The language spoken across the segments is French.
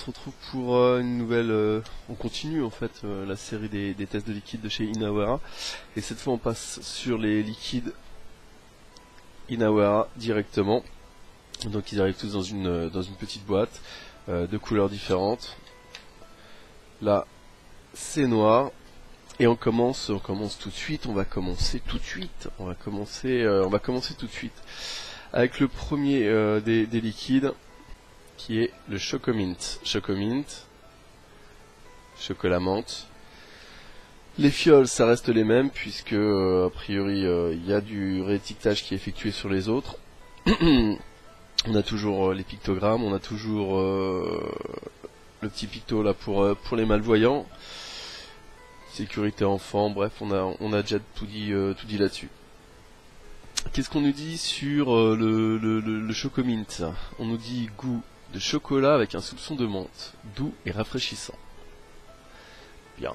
se retrouve pour une nouvelle... on continue en fait la série des tests de liquide de chez Inawera. Et cette fois on passe sur les liquides Inawera directement. Donc ils arrivent tous dans une petite boîte de couleurs différentes. Là c'est noir. Et on commence tout de suite, on va commencer tout de suite tout de suite avec le premier des liquides qui est le Chocomint. Chocolat menthe. Les fioles ça reste les mêmes puisque a priori il y a du réétiquetage qui est effectué sur les autres. On a toujours les pictogrammes, on a toujours le petit picto là pour les malvoyants. Sécurité enfant, bref, on a déjà tout dit là-dessus. Qu'est-ce qu'on nous dit sur le Chocomint? On nous dit goût de chocolat avec un soupçon de menthe, doux et rafraîchissant. Bien.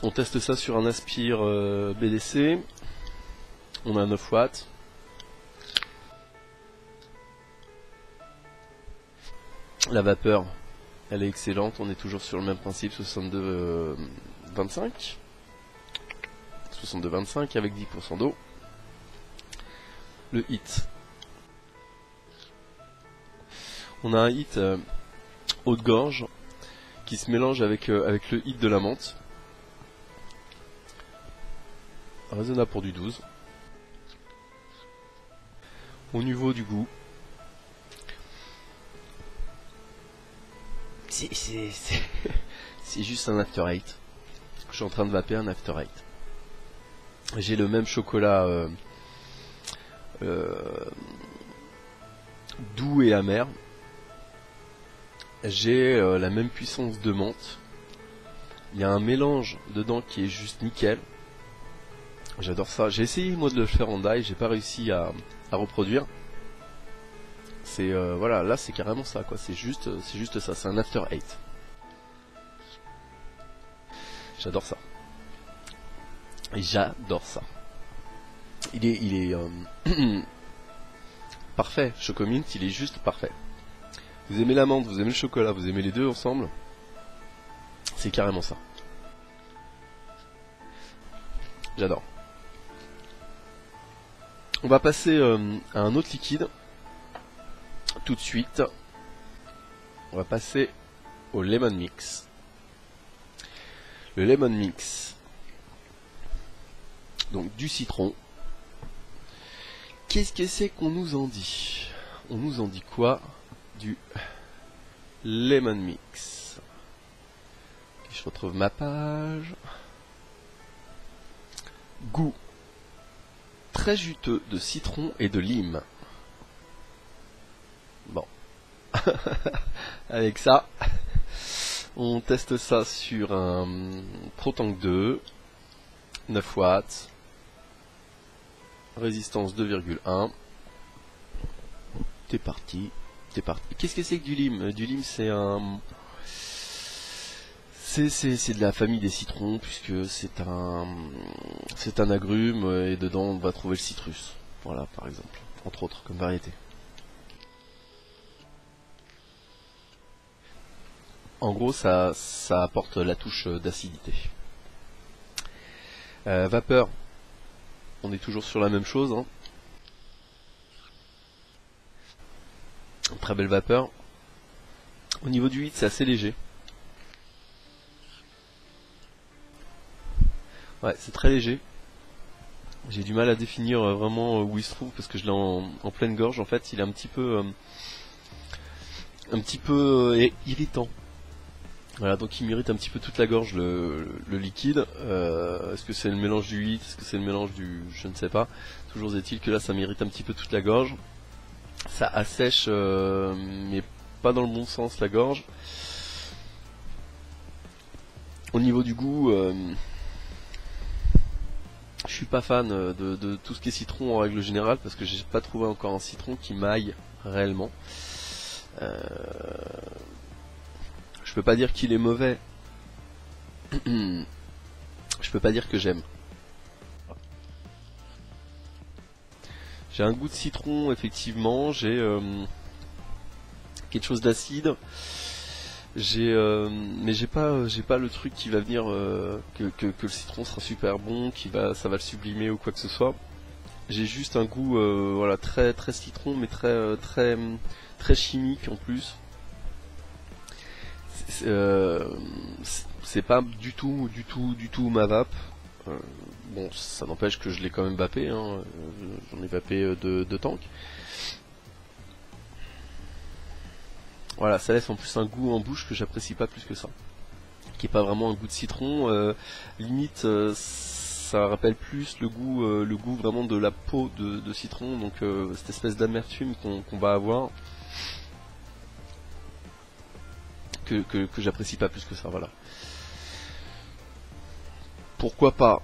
On teste ça sur un aspire BDC. On a 9 watts. La vapeur, elle est excellente, on est toujours sur le même principe, 62-25 avec 10% d'eau. Le hit. On a un hit haut de gorge qui se mélange avec le hit de la menthe. Raisonnable pour du 12. Au niveau du goût, c'est juste un after eight. Je suis en train de vaper un after eight. J'ai le même chocolat doux et amer. J'ai la même puissance de menthe. Il y a un mélange dedans qui est juste nickel. J'adore ça. J'ai essayé moi de le faire en die, j'ai pas réussi à reproduire. C'est voilà, là c'est carrément ça quoi. C'est juste ça. C'est un after eight. J'adore ça. Et j'adore ça. Il est parfait. Chocomint, il est juste parfait. Vous aimez la menthe, vous aimez le chocolat, vous aimez les deux ensemble. C'est carrément ça. J'adore. On va passer à un autre liquide. Tout de suite. On va passer au Lemon Mix. Le Lemon Mix. Donc du citron. Qu'est-ce que c'est qu'on nous en dit? On nous en dit quoi? Du Lemon Mix. Okay, je retrouve ma page. Goût très juteux de citron et de lime. Bon. Avec ça, on teste ça sur un ProTank 2, 9 watts, résistance 2,1. T'es parti. Qu'est-ce que c'est que du lime? Du lime, c'est un... C'est de la famille des citrons, puisque c'est un agrume, et dedans on va trouver le citrus. Voilà, par exemple, entre autres, comme variété. En gros, ça apporte la touche d'acidité. Vapeur, on est toujours sur la même chose. Hein. Très belle vapeur. Au niveau du hit, c'est assez léger. Ouais, c'est très léger. J'ai du mal à définir vraiment où il se trouve parce que je l'ai en pleine gorge. En fait, il est un petit peu irritant. Voilà, donc il m'irrite un petit peu toute la gorge le liquide. Est-ce que c'est le mélange du hit? Est-ce que c'est le mélange du... je ne sais pas. Toujours est-il que là ça m'irrite un petit peu toute la gorge. Ça assèche mais pas dans le bon sens la gorge. Au niveau du goût, je suis pas fan de tout ce qui est citron en règle générale parce que j'ai pas trouvé encore un citron qui m'aille réellement. Je peux pas dire qu'il est mauvais. Je peux pas dire que j'aime. J'ai un goût de citron effectivement, j'ai quelque chose d'acide. Mais j'ai pas le truc qui va venir que le citron sera super bon, ça va le sublimer ou quoi que ce soit. J'ai juste un goût voilà très très citron, mais très chimique en plus. C'est pas du tout ma vape. Bon, ça n'empêche que je l'ai quand même vapé, hein. J'en ai vapé de tank. Voilà, ça laisse en plus un goût en bouche que j'apprécie pas plus que ça. Qui est pas vraiment un goût de citron, limite ça rappelle plus le goût vraiment de la peau de citron, donc cette espèce d'amertume qu'on va avoir, que j'apprécie pas plus que ça, voilà. Pourquoi pas?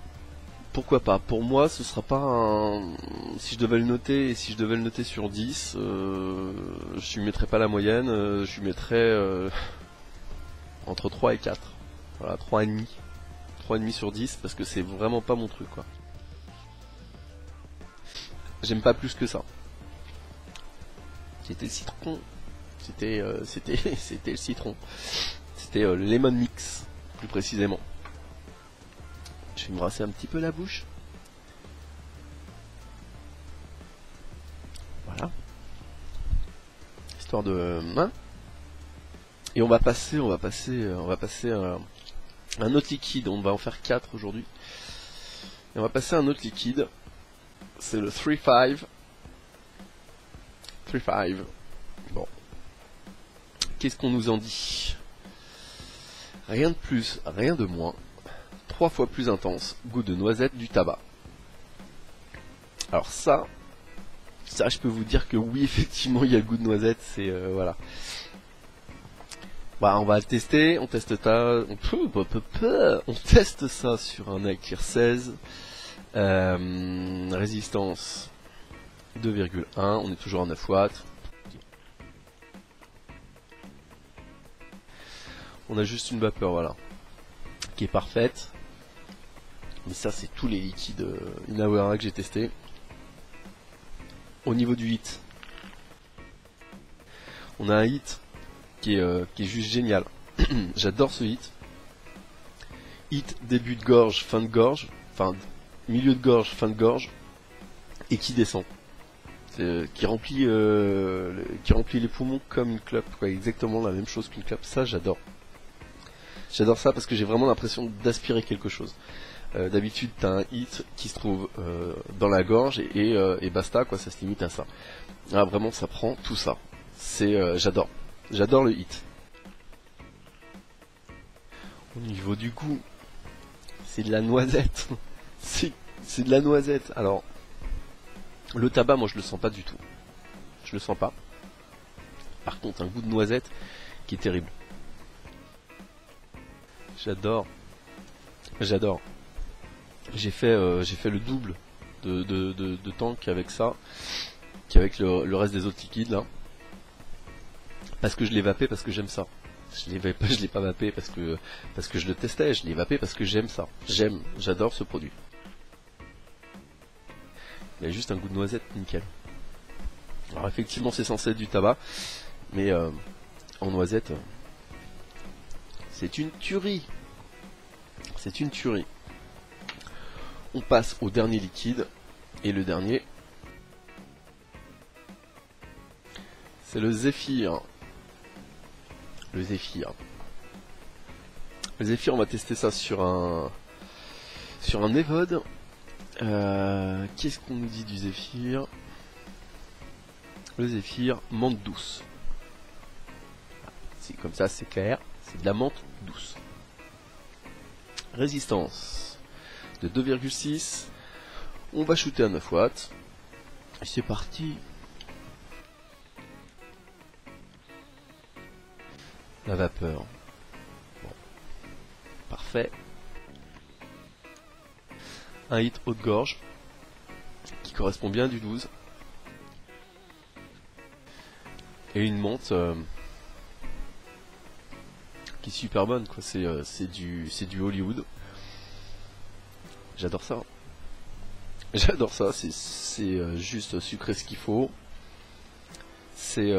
Pourquoi pas? Pour moi, ce sera pas un... Si je devais le noter, et si je devais le noter sur 10, je lui mettrais pas la moyenne, je lui mettrais entre 3 et 4. Voilà, 3,5. 3,5 sur 10, parce que c'est vraiment pas mon truc, quoi. J'aime pas plus que ça. C'était le citron. C'était le citron. C'était le lemon mix, plus précisément. Je vais me brasser un petit peu la bouche. Voilà. Histoire de... Hein. Et on va passer à un autre liquide. On va en faire 4 aujourd'hui. Et on va passer à un autre liquide. C'est le 3-5. 3-5. Bon. Qu'est-ce qu'on nous en dit? Rien de plus, rien de moins. 3 fois plus intense, goût de noisette, du tabac. Alors ça je peux vous dire que oui, effectivement, il y a le goût de noisette, c'est voilà. Bah, on va le tester, on teste ça sur un Akir 16, résistance 2,1, on est toujours à 9 watts. On a juste une vapeur, voilà, qui est parfaite. Mais ça, c'est tous les liquides Inawera que j'ai testé. Au niveau du hit, on a un hit qui est juste génial. J'adore ce hit. Hit début de gorge, fin de gorge, enfin milieu de gorge, fin de gorge, et qui descend. Qui remplit les poumons comme une clope, quoi, exactement la même chose qu'une clope. Ça, j'adore. J'adore ça parce que j'ai vraiment l'impression d'aspirer quelque chose. D'habitude, t'as un hit qui se trouve dans la gorge et basta, quoi, ça se limite à ça. Ah, vraiment, ça prend tout ça. J'adore. J'adore le hit. Au niveau du goût, c'est de la noisette. c'est de la noisette. Alors, le tabac, moi, je le sens pas du tout. Je le sens pas. Par contre, un goût de noisette qui est terrible. J'adore. J'adore. J'ai fait le double de tank avec ça, qu'avec le reste des autres liquides là. Parce que je l'ai vapé, parce que j'aime ça. Je l'ai pas vapé parce que je le testais, je l'ai vapé parce que j'aime ça. J'adore ce produit. Il a juste un goût de noisette nickel. Alors effectivement c'est censé être du tabac, mais en noisette, c'est une tuerie. C'est une tuerie. On passe au dernier liquide, et le dernier, c'est le Zephyr. Le Zephyr. Le Zephyr, on va tester ça sur un Evode. Qu'est-ce qu'on nous dit du Zephyr? Le Zephyr, menthe douce. C'est comme ça, c'est clair. C'est de la menthe douce. Résistance de 2,6. On va shooter à 9 watts. Et c'est parti. La vapeur. Bon. Parfait. Un hit haute gorge qui correspond bien à du 12. Et une menthe qui est super bonne, quoi. C'est du Hollywood. J'adore ça. J'adore ça. C'est juste sucré ce qu'il faut. C'est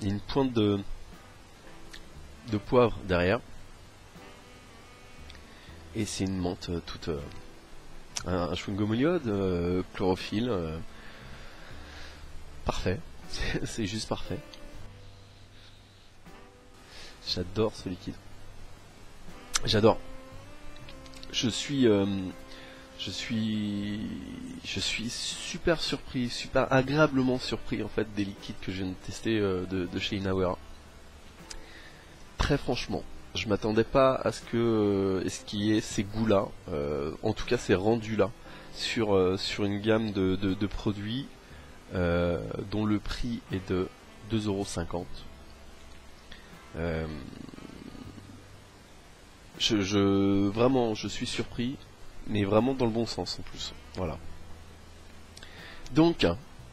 une pointe de poivre derrière. Et c'est une menthe toute... un chewing-gum iode, chlorophylle. Parfait. C'est juste parfait. J'adore ce liquide. J'adore. Je suis super surpris, super agréablement surpris en fait des liquides que je viens de tester de chez Inawera. Très franchement, je m'attendais pas à ce qu'il y ait ces goûts-là, en tout cas ces rendus-là, sur une gamme de produits dont le prix est de 2,50 €. Vraiment, je suis surpris, mais vraiment dans le bon sens en plus. Voilà. Donc,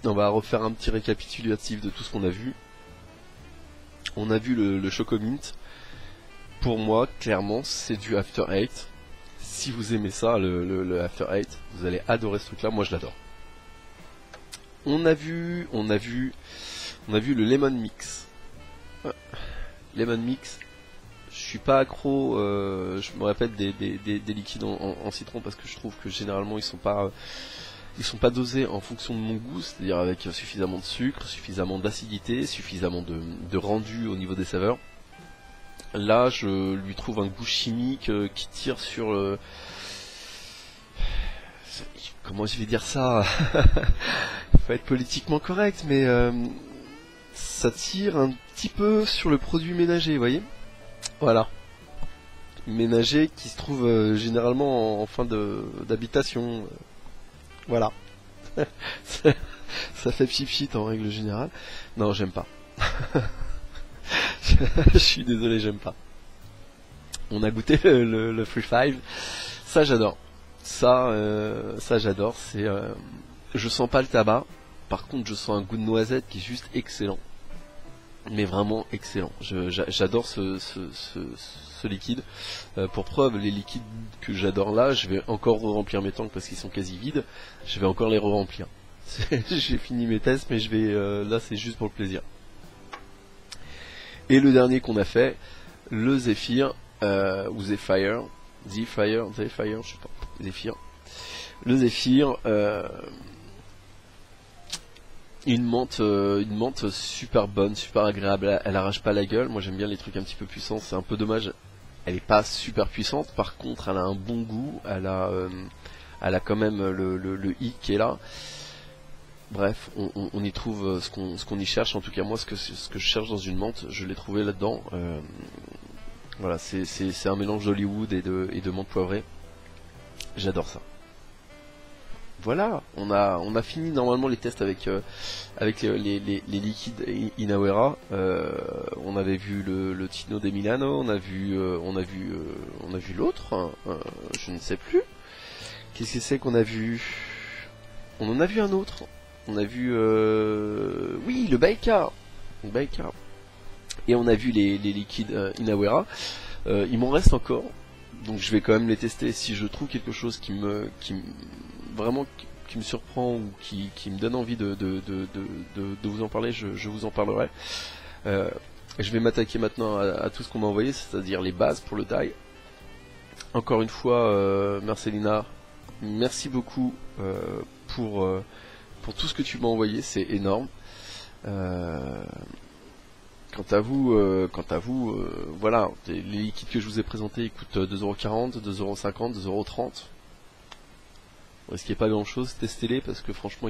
on va refaire un petit récapitulatif de tout ce qu'on a vu. On a vu le Chocomint. Pour moi, clairement, c'est du After Eight. Si vous aimez ça, le After Eight, vous allez adorer ce truc-là. Moi, je l'adore. On a vu le Lemon Mix. Lemon Mix. Je suis pas accro, je me répète, des liquides en citron parce que je trouve que généralement ils sont pas dosés en fonction de mon goût, c'est-à-dire avec suffisamment de sucre, suffisamment d'acidité, suffisamment de rendu au niveau des saveurs. Là, je lui trouve un goût chimique qui tire sur comment je vais dire ça? Il faut être politiquement correct, mais ça tire un petit peu sur le produit ménager, vous voyez? Voilà. Ménager qui se trouve généralement en fin d'habitation. Voilà. Ça fait pchit en règle générale. Non, j'aime pas. Je suis désolé, j'aime pas. On a goûté le Free Five. Ça, j'adore. Ça j'adore. Je sens pas le tabac. Par contre, je sens un goût de noisette qui est juste excellent. Mais vraiment excellent. J'adore ce liquide. Pour preuve, les liquides que j'adore là, je vais encore remplir mes tanks parce qu'ils sont quasi vides. Je vais encore les remplir. J'ai fini mes tests, mais là c'est juste pour le plaisir. Et le dernier qu'on a fait, le Zephyr ou Zephyr, Zephyr, je sais pas, Zephyr. Le Zephyr. Une menthe super bonne, super agréable, elle arrache pas la gueule. Moi j'aime bien les trucs un petit peu puissants, c'est un peu dommage, elle est pas super puissante, par contre elle a un bon goût, elle a quand même le hic qui est là. Bref, on y trouve ce qu'on y cherche, en tout cas moi ce que je cherche dans une menthe, je l'ai trouvé là-dedans. Voilà, c'est un mélange d'Hollywood et de menthe poivrée, j'adore ça. Voilà, on a fini normalement les tests avec les liquides Inawera. On avait vu le Tino de Milano, on a vu l'autre, je ne sais plus. Qu'est-ce que c'est qu'on a vu? On en a vu un autre. On a vu oui, le Baika. Et on a vu les liquides Inawera. Il m'en reste encore. Donc je vais quand même les tester. Si je trouve quelque chose qui me surprend ou qui me donne envie de vous en parler, je vous en parlerai. Je vais m'attaquer maintenant à tout ce qu'on m'a envoyé, c'est-à-dire les bases pour le die. Encore une fois, Marcelina, merci beaucoup pour tout ce que tu m'as envoyé, c'est énorme. Quant à vous, voilà, les liquides que je vous ai présentés ils coûtent 2,40 €, 2,50 €, 2,30 €. Vous risquez pas grand chose, testez-les parce que franchement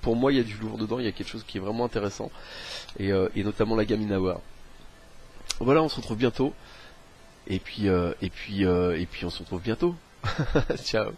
pour moi il y a du lourd dedans, il y a quelque chose qui est vraiment intéressant et notamment la gamme Inawera. Voilà, on se retrouve bientôt et puis on se retrouve bientôt. Ciao.